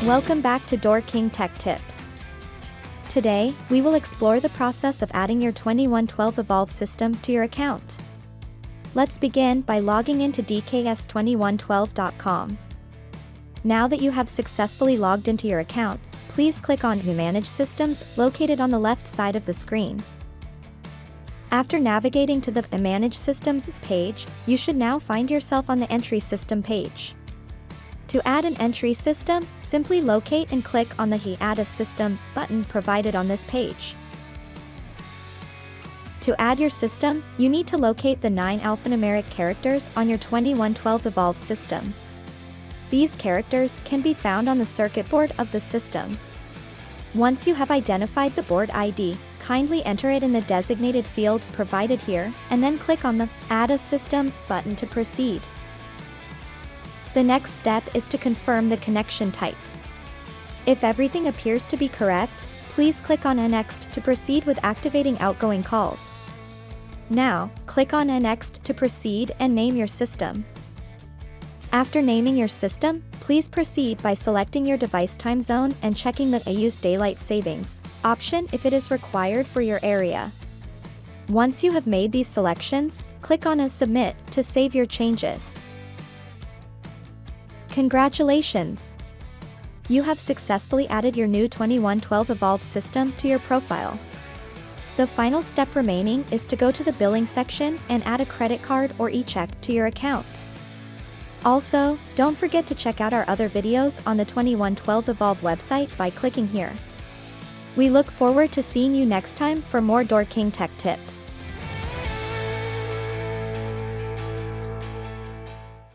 Welcome back to DoorKing Tech Tips. Today, we will explore the process of adding your 2112 eVolve system to your account. Let's begin by logging into DKS2112.com. Now that you have successfully logged into your account, please click on Manage Systems, located on the left side of the screen. After navigating to the Manage Systems page, you should now find yourself on the Entry System page. To add an entry system, simply locate and click on the Add a System button provided on this page. To add your system, you need to locate the 9 alphanumeric characters on your 2112 eVolve system. These characters can be found on the circuit board of the system. Once you have identified the board ID, kindly enter it in the designated field provided here, and then click on the Add a System button to proceed. The next step is to confirm the connection type. If everything appears to be correct, please click on Next to proceed with activating outgoing calls. Now, click on Next to proceed and name your system. After naming your system, please proceed by selecting your device time zone and checking the Use Daylight Savings option if it is required for your area. Once you have made these selections, click on Submit to save your changes. Congratulations! You have successfully added your new 2112 eVolve system to your profile. The final step remaining is to go to the billing section and add a credit card or e-check to your account. Also, don't forget to check out our other videos on the 2112 eVolve website by clicking here. We look forward to seeing you next time for more DoorKing Tech Tips.